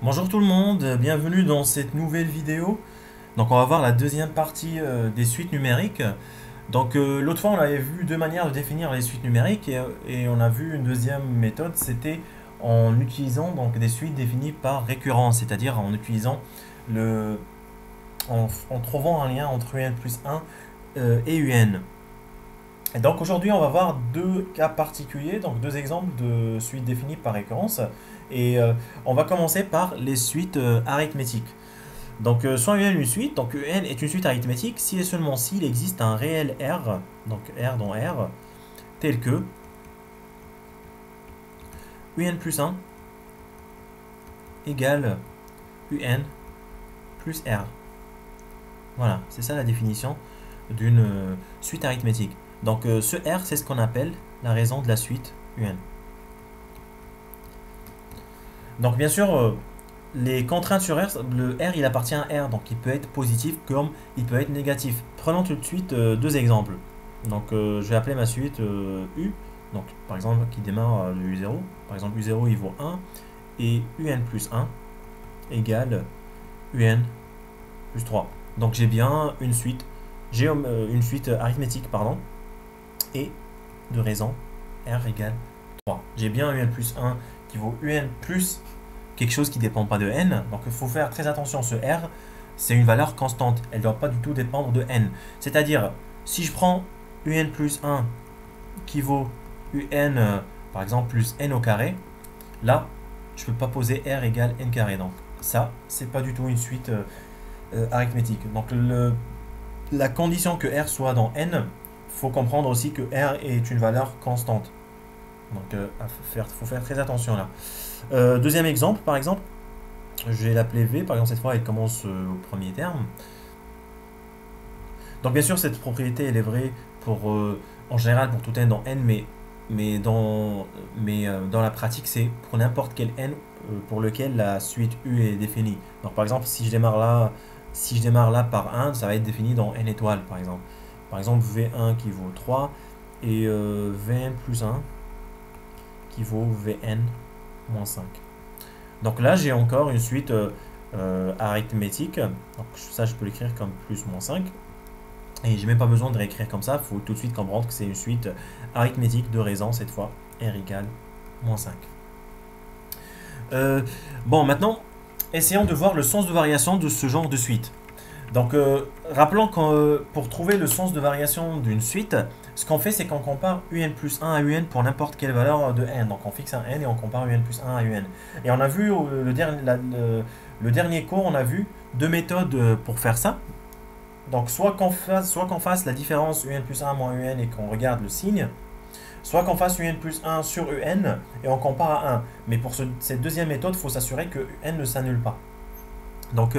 Bonjour tout le monde, bienvenue dans cette nouvelle vidéo. Donc on va voir la deuxième partie des suites numériques. Donc l'autre fois on avait vu deux manières de définir les suites numériques et on a vu une deuxième méthode, c'était en utilisant donc des suites définies par récurrence, c'est-à-dire en utilisant le en trouvant un lien entre un plus 1 et un. Et donc aujourd'hui, on va voir deux cas particuliers, donc deux exemples de suites définies par récurrence. Et on va commencer par les suites arithmétiques. Donc soit UN est une suite, donc UN est une suite arithmétique si et seulement s'il existe un réel R, donc R dans R, tel que UN plus 1 égale UN plus R. Voilà, c'est ça la définition d'une suite arithmétique. Donc ce R, c'est ce qu'on appelle la raison de la suite UN. Donc bien sûr, les contraintes sur R, le R il appartient à R, donc il peut être positif comme il peut être négatif. Prenons tout de suite deux exemples. Donc je vais appeler ma suite U, donc par exemple qui démarre de U0. Par exemple U0 il vaut 1 et UN plus 1 égale UN plus 3. Donc j'ai bien une suite, arithmétique pardon, et de raison R égale 3. J'ai bien UN plus 1 qui vaut UN plus quelque chose qui ne dépend pas de n. Donc il faut faire très attention, ce r, c'est une valeur constante. Elle ne doit pas du tout dépendre de n. C'est-à-dire, si je prends un plus 1 qui vaut un, par exemple, plus n au carré, là, je ne peux pas poser r égale n carré. Donc ça, c'est pas du tout une suite arithmétique. Donc la condition que r soit dans n, il faut comprendre aussi que r est une valeur constante. Donc il faut faire très attention là. Deuxième exemple, par exemple, je vais l'appeler V, par exemple cette fois elle commence au premier terme. Donc bien sûr cette propriété elle est vraie pour, en général pour tout n dans n, dans la pratique c'est pour n'importe quel n pour lequel la suite U est définie. Donc par exemple si je démarre là par 1, ça va être défini dans n étoiles par exemple. Par exemple V1 qui vaut 3 et Vn plus 1 qui vaut Vn moins 5. Donc là, j'ai encore une suite arithmétique. Donc ça, je peux l'écrire comme plus moins 5. Et j'ai même pas besoin de réécrire comme ça. Il faut tout de suite comprendre que c'est une suite arithmétique de raison, cette fois. R égale moins 5. Bon, maintenant, essayons de voir le sens de variation de ce genre de suite. Donc, rappelons que pour trouver le sens de variation d'une suite, ce qu'on fait, c'est qu'on compare un plus 1 à un pour n'importe quelle valeur de n. Donc, on fixe un n et on compare un plus 1 à un. Et on a vu le dernier cours, on a vu deux méthodes pour faire ça. Donc, soit qu'on fasse la différence un plus 1 moins un et qu'on regarde le signe, soit qu'on fasse un plus 1 sur un et on compare à 1. Mais pour cette deuxième méthode, il faut s'assurer que n ne s'annule pas. Donc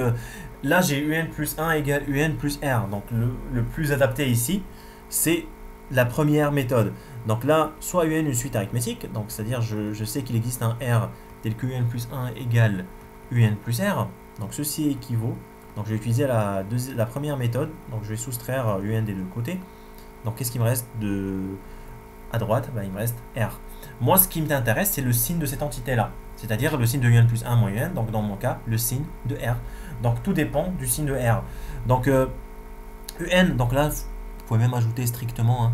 là, j'ai un plus 1 égale un plus r. Donc le plus adapté ici, c'est la première méthode. Donc là, soit un une suite arithmétique, donc c'est-à-dire je sais qu'il existe un r tel que un plus 1 égale un plus r. Donc ceci équivaut. Donc je vais utiliser la première méthode. Donc je vais soustraire un des deux côtés. Donc qu'est-ce qui me reste à droite? Il me reste r. Moi, ce qui m'intéresse, c'est le signe de cette entité-là. C'est-à-dire le signe de un plus 1 moins un, donc dans mon cas, le signe de R. Donc tout dépend du signe de R. Donc UN, donc là, vous pouvez même ajouter strictement, hein,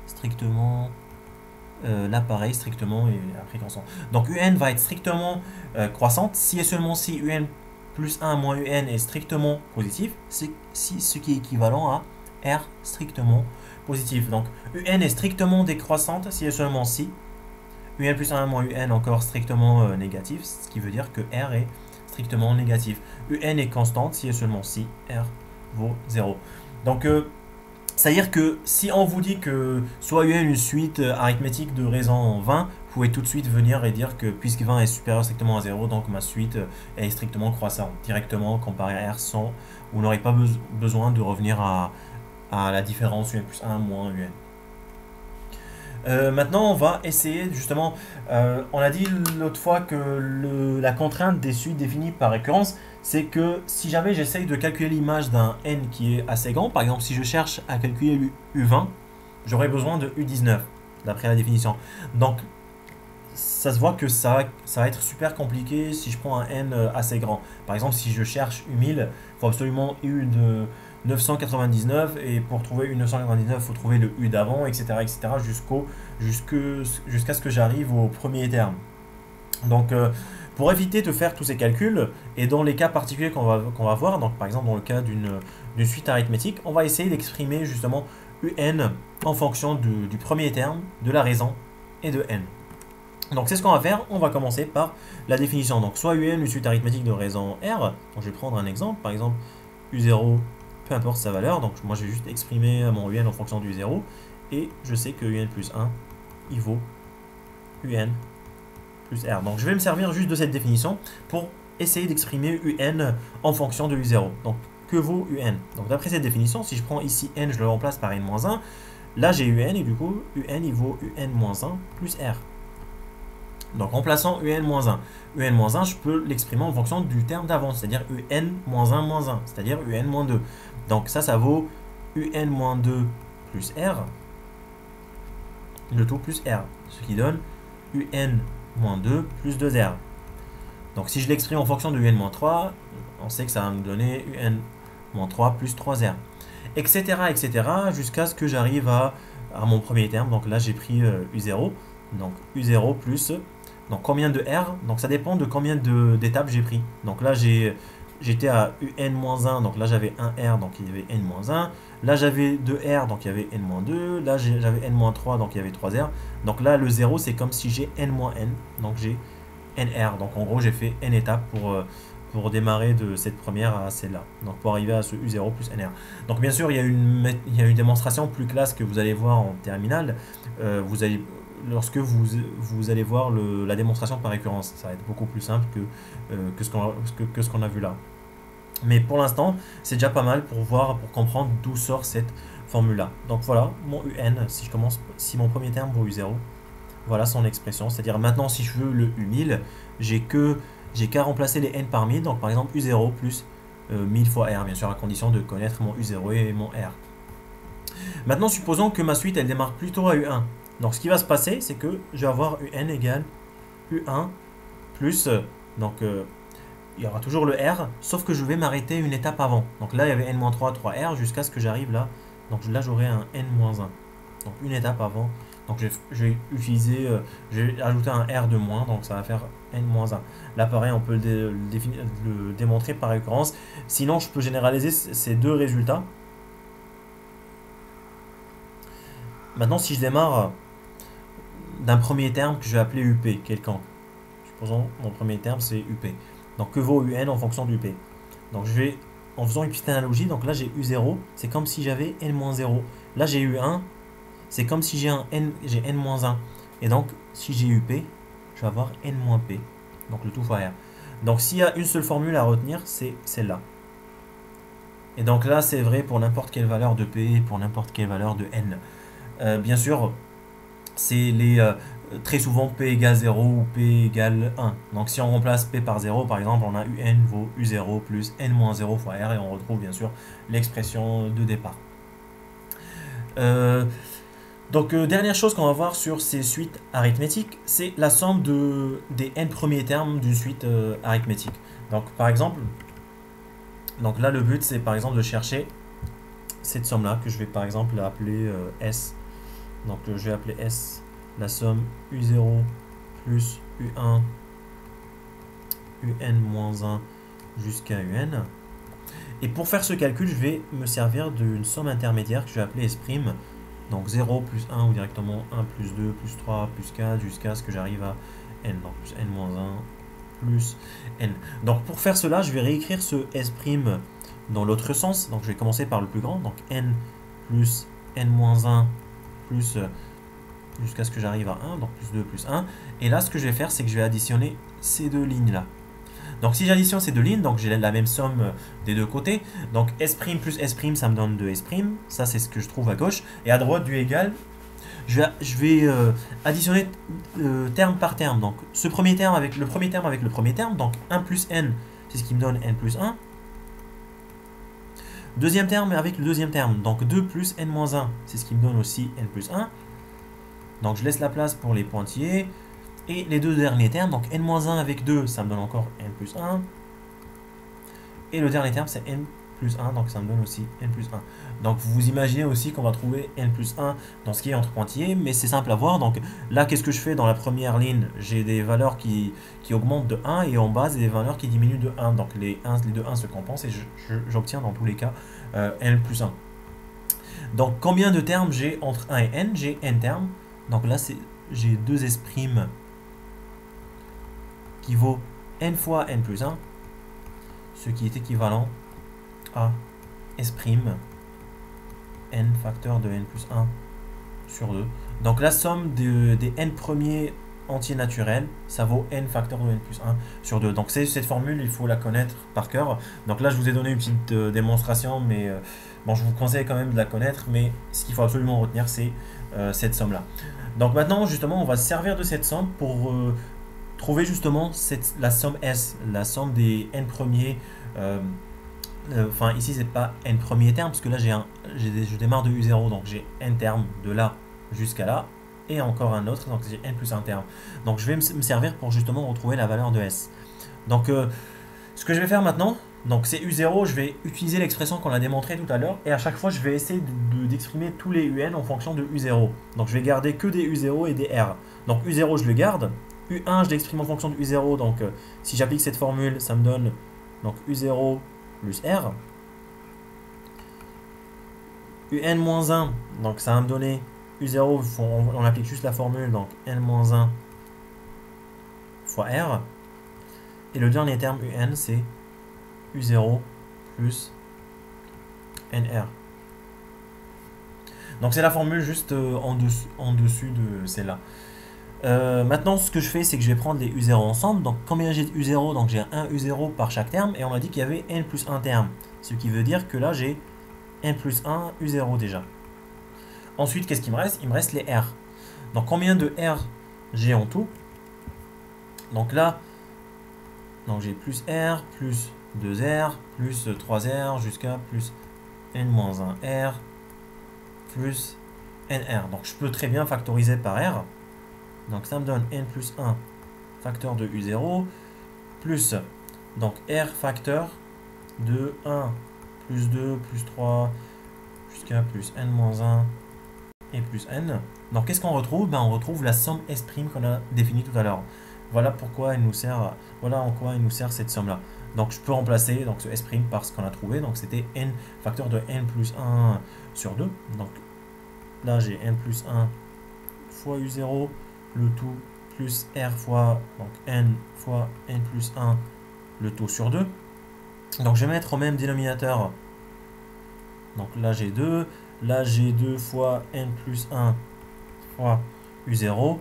strictement, là pareil, strictement, et après constant. Donc UN va être strictement croissante si et seulement si UN plus 1 moins UN est strictement positif, c'est ce qui est équivalent à R strictement positif. Donc UN est strictement décroissante si et seulement si un plus 1 moins un encore strictement négatif, ce qui veut dire que R est strictement négatif. Un est constante si et seulement si R vaut 0. Donc, ça veut dire que si on vous dit que soit un une suite arithmétique de raison 20, vous pouvez tout de suite venir et dire que puisque 20 est supérieur strictement à 0, donc ma suite est strictement croissante. Directement comparé à R sans, vous n'aurez pas besoin de revenir à la différence un plus 1 moins un. Maintenant, on va essayer justement, on a dit l'autre fois que la contrainte des suites définies par récurrence, c'est que si jamais j'essaye de calculer l'image d'un n qui est assez grand, par exemple si je cherche à calculer U20, j'aurai besoin de U19, d'après la définition. Donc, ça se voit que ça va être super compliqué si je prends un n assez grand. Par exemple, si je cherche U1000, il faut absolument U de 999 et pour trouver U 999, il faut trouver le U d'avant, etc. Jusqu'à ce que j'arrive au premier terme. Donc, pour éviter de faire tous ces calculs, et dans les cas particuliers qu'on va voir, donc par exemple dans le cas d'une suite arithmétique, on va essayer d'exprimer justement UN en fonction du premier terme, de la raison et de n. Donc c'est ce qu'on va faire, on va commencer par la définition. Donc soit UN, une suite arithmétique de raison R, donc je vais prendre un exemple, par exemple U0, peu importe sa valeur, donc moi je vais juste exprimer mon UN en fonction du 0, et je sais que UN plus 1, il vaut UN plus R. Donc je vais me servir juste de cette définition pour essayer d'exprimer UN en fonction de U0. Donc que vaut UN? Donc d'après cette définition, si je prends ici N, je le remplace par N-1, là j'ai UN et du coup UN il vaut UN-1 plus R. Donc remplaçant UN-1. UN-1, je peux l'exprimer en fonction du terme d'avant, c'est-à-dire UN-1-1, c'est-à-dire UN-2. Donc ça vaut UN-2 plus R, le tout plus R, ce qui donne UN-2 plus 2R. Donc si je l'exprime en fonction de UN-3, on sait que ça va me donner UN-3 plus 3R, etc. jusqu'à ce que j'arrive à mon premier terme. Donc là j'ai pris U0, donc U0 plus, donc combien de R? Donc ça dépend de combien d'étapes j'ai pris. Donc là j'étais à UN-1, donc là j'avais 1R, donc il y avait N-1. Là j'avais 2R, donc il y avait N-2. Là j'avais N-3, donc il y avait 3R. Donc là le 0 c'est comme si j'ai N-N, donc j'ai NR. Donc en gros j'ai fait N étapes pour démarrer de cette première à celle-là. Donc pour arriver à ce U0 plus NR. Donc bien sûr il y a une démonstration plus classe que vous allez voir en terminale. Lorsque vous allez voir la démonstration par récurrence, ça va être beaucoup plus simple que ce qu'on a vu là. Mais pour l'instant, c'est déjà pas mal pour comprendre d'où sort cette formule-là. Donc voilà, mon UN, si mon premier terme vaut U0, voilà son expression. C'est-à-dire maintenant, si je veux le U1000, j'ai qu'à remplacer les N par 1000. Donc par exemple, U0 plus 1000 fois R, bien sûr, à condition de connaître mon U0 et mon R. Maintenant, supposons que ma suite, elle démarre plutôt à U1. Donc ce qui va se passer, c'est que je vais avoir UN égale U1 plus, donc il y aura toujours le R, sauf que je vais m'arrêter une étape avant. Donc là, il y avait N-3, 3R, jusqu'à ce que j'arrive là. Donc là, j'aurai un N-1. Donc une étape avant. Donc je vais ajouter un R de moins, donc ça va faire N-1. Là, pareil, on peut le démontrer par récurrence. Sinon, je peux généraliser ces deux résultats. Maintenant, si je démarre d'un premier terme que je vais appeler UP, quelconque. Supposons mon premier terme c'est UP. Donc que vaut UN en fonction d'UP. Donc je vais, en faisant une petite analogie, donc là j'ai U0, c'est comme si j'avais N-0. Là j'ai U1, c'est comme si j'ai N-1. Et donc si j'ai UP, je vais avoir N-P. Donc le tout fois R. Donc s'il y a une seule formule à retenir, c'est celle-là. Et donc là c'est vrai pour n'importe quelle valeur de P et pour n'importe quelle valeur de N. Bien sûr, c'est très souvent P égale 0 ou P égale 1. Donc si on remplace P par 0, par exemple, on a UN vaut U0 plus N-0 fois R et on retrouve bien sûr l'expression de départ. Dernière chose qu'on va voir sur ces suites arithmétiques, c'est la somme des n premiers termes d'une suite arithmétique. Donc par exemple, donc là le but c'est par exemple de chercher cette somme là que je vais par exemple appeler S. Donc je vais appeler S la somme U0 plus U1 UN-1 jusqu'à UN. Et pour faire ce calcul, je vais me servir d'une somme intermédiaire que je vais appeler S'. Donc 0 plus 1 ou directement 1 plus 2 plus 3 plus 4 jusqu'à ce que j'arrive à N. Donc plus N-1 plus N. Donc pour faire cela, je vais réécrire ce S' dans l'autre sens. Donc je vais commencer par le plus grand. Donc N plus N-1 plus jusqu'à ce que j'arrive à 1, donc plus 2 plus 1. Et là, ce que je vais faire, c'est que je vais additionner ces deux lignes-là. Donc si j'additionne ces deux lignes, donc j'ai la même somme des deux côtés. Donc S' plus S', ça me donne 2S'. Ça, c'est ce que je trouve à gauche. Et à droite du égal, je vais additionner terme par terme. Donc ce premier terme avec le premier terme, donc 1 plus N, c'est ce qui me donne N plus 1. Deuxième terme avec le deuxième terme, donc 2 plus N-1, c'est ce qui me donne aussi N plus 1. Donc je laisse la place pour les pointillés. Et les deux derniers termes, donc n-1 avec 2, ça me donne encore n plus 1. Et le dernier terme, c'est n plus 1, donc ça me donne aussi n plus 1. Donc vous imaginez aussi qu'on va trouver n plus 1 dans ce qui est entre pointillés, mais c'est simple à voir. Donc là, qu'est-ce que je fais dans la première ligne? J'ai des valeurs qui augmentent de 1 et en bas, j'ai des valeurs qui diminuent de 1. Donc les deux 1 se compensent et j'obtiens dans tous les cas n plus 1. Donc combien de termes j'ai entre 1 et n? J'ai n termes. Donc là, j'ai 2 S' qui vaut n fois n plus 1, ce qui est équivalent à S' n facteur de n plus 1 sur 2. Donc la somme des n premiers entiers naturels, ça vaut n facteur de n plus 1 sur 2. Donc cette formule, il faut la connaître par cœur. Donc là, je vous ai donné une petite démonstration, mais bon, je vous conseille quand même de la connaître. Mais ce qu'il faut absolument retenir, c'est cette somme-là. Donc maintenant, justement, on va se servir de cette somme pour trouver justement la somme S, la somme des n premiers. Enfin, ici, c'est pas n premier terme, parce que là, je démarre de U0, donc j'ai n termes de là jusqu'à là, et encore un autre, donc j'ai n plus 1 terme. Donc je vais me servir pour justement retrouver la valeur de S. Donc ce que je vais faire maintenant, donc c'est U0, je vais utiliser l'expression qu'on a démontrée tout à l'heure, et à chaque fois, je vais essayer d'exprimer tous les UN en fonction de U0. Donc je vais garder que des U0 et des R. Donc U0, je le garde. U1, je l'exprime en fonction de U0, donc si j'applique cette formule, ça me donne donc U0 plus R. UN-1, donc ça va me donner U0, on applique juste la formule, donc N-1 fois R. Et le dernier terme UN, c'est U0 plus NR. Donc c'est la formule juste en dessus de celle-là. Maintenant, ce que je fais, c'est que je vais prendre les U0 ensemble. Donc, combien j'ai de U0? Donc, j'ai un U0 par chaque terme. Et on a dit qu'il y avait N plus 1 terme. Ce qui veut dire que là, j'ai N plus 1 U0 déjà. Ensuite, qu'est-ce qu'il me reste? Il me reste les R. Donc, combien de R j'ai en tout? Donc là, j'ai plus R, plus 2R, plus 3R, jusqu'à plus N-1R, plus NR. Donc, je peux très bien factoriser par R. Donc ça me donne n plus 1 facteur de U0 plus donc R facteur de 1 plus 2 plus 3 jusqu'à plus n-1 et plus n. Donc qu'est-ce qu'on retrouve? On retrouve la somme S' qu'on a définie tout à l'heure. Voilà pourquoi elle nous sert, voilà en quoi il nous sert cette somme là. Donc je peux remplacer donc, ce S' par ce qu'on a trouvé. Donc c'était n facteur de n plus 1 sur 2. Donc là j'ai n plus 1 fois U0. Le tout plus R fois donc n fois n plus 1, le tout sur 2. Donc je vais mettre au même dénominateur. Donc là j'ai 2. Là j'ai 2 fois n plus 1 fois U0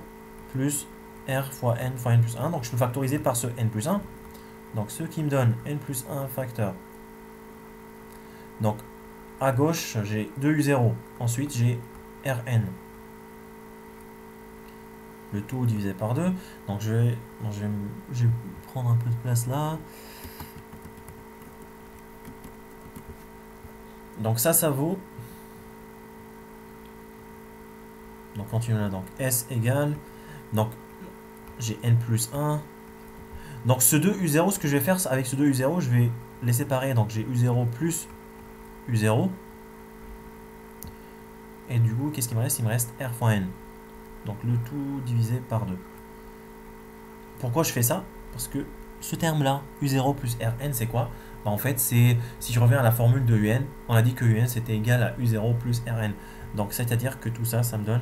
plus R fois n plus 1. Donc je peux factoriser par ce n plus 1. Donc ce qui me donne n plus 1 facteur. Donc à gauche j'ai 2U0. Ensuite j'ai Rn. Le tout divisé par 2. Donc je vais prendre un peu de place là. Donc ça vaut. Donc continue là. Donc S égale. Donc j'ai N plus 1. Donc ce 2U0, ce que je vais faire avec ce 2U0, je vais les séparer. Donc j'ai U0 plus U0. Et du coup, qu'est-ce qu'il me reste? Il me reste R fois N. Donc le tout divisé par 2. Pourquoi je fais ça? Parce que ce terme-là, U0 plus Rn, c'est quoi? En fait, c'est si je reviens à la formule de UN, on a dit que UN c'était égal à U0 plus Rn. Donc c'est-à-dire que tout ça, ça me donne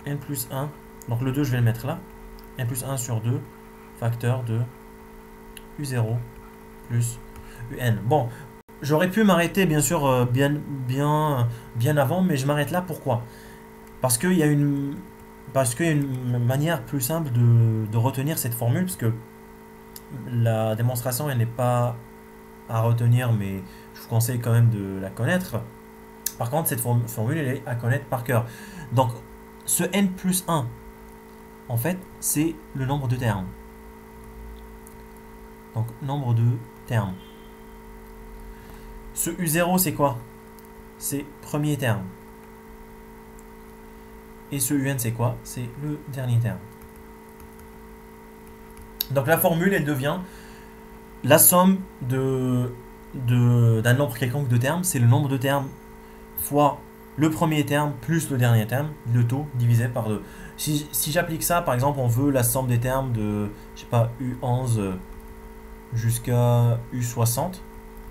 N plus 1. Donc le 2, je vais le mettre là. N plus 1 sur 2, facteur de U0 plus UN. Bon, j'aurais pu m'arrêter bien sûr bien avant, mais je m'arrête là. Pourquoi? Parce qu'il y a une manière plus simple de retenir cette formule, parce que la démonstration, elle n'est pas à retenir, mais je vous conseille quand même de la connaître. Par contre, cette formule, elle est à connaître par cœur. Donc, ce n plus 1, en fait, c'est le nombre de termes. Donc, nombre de termes. Ce U0, c'est quoi? C'est premier terme. Et ce UN, c'est quoi? C'est le dernier terme. Donc la formule, elle devient la somme d'un nombre quelconque de termes, c'est le nombre de termes fois le premier terme plus le dernier terme, le tout divisé par 2. Si j'applique ça, par exemple, on veut la somme des termes de, je sais pas, U11 jusqu'à U60,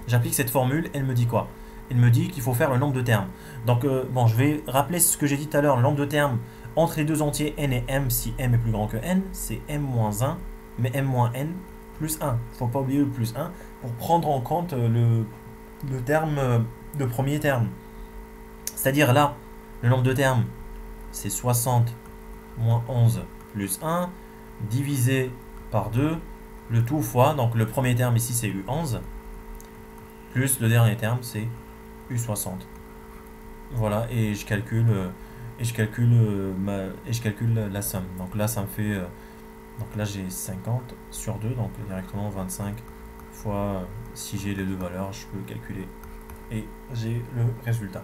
j'applique cette formule, elle me dit quoi? Elle me dit qu'il faut faire le nombre de termes. Donc, bon, je vais rappeler ce que j'ai dit tout à l'heure, le nombre de termes entre les deux entiers n et m, si m est plus grand que n, c'est m-1, mais m-n plus 1. Il ne faut pas oublier le plus 1 pour prendre en compte le terme, le premier terme. C'est-à-dire là, le nombre de termes, c'est 60 moins 11 plus 1, divisé par 2, le tout fois, donc le premier terme ici c'est U11, plus le dernier terme c'est U60. Voilà, et je calcule, la somme. Donc là, ça me fait, donc là j'ai 50 sur 2, donc directement 25 fois, si j'ai les deux valeurs, je peux calculer et j'ai le résultat.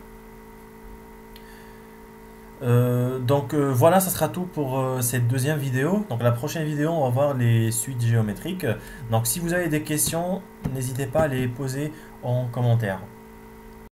Voilà, ça sera tout pour cette deuxième vidéo. Donc la prochaine vidéo, on va voir les suites géométriques. Donc si vous avez des questions, n'hésitez pas à les poser en commentaire.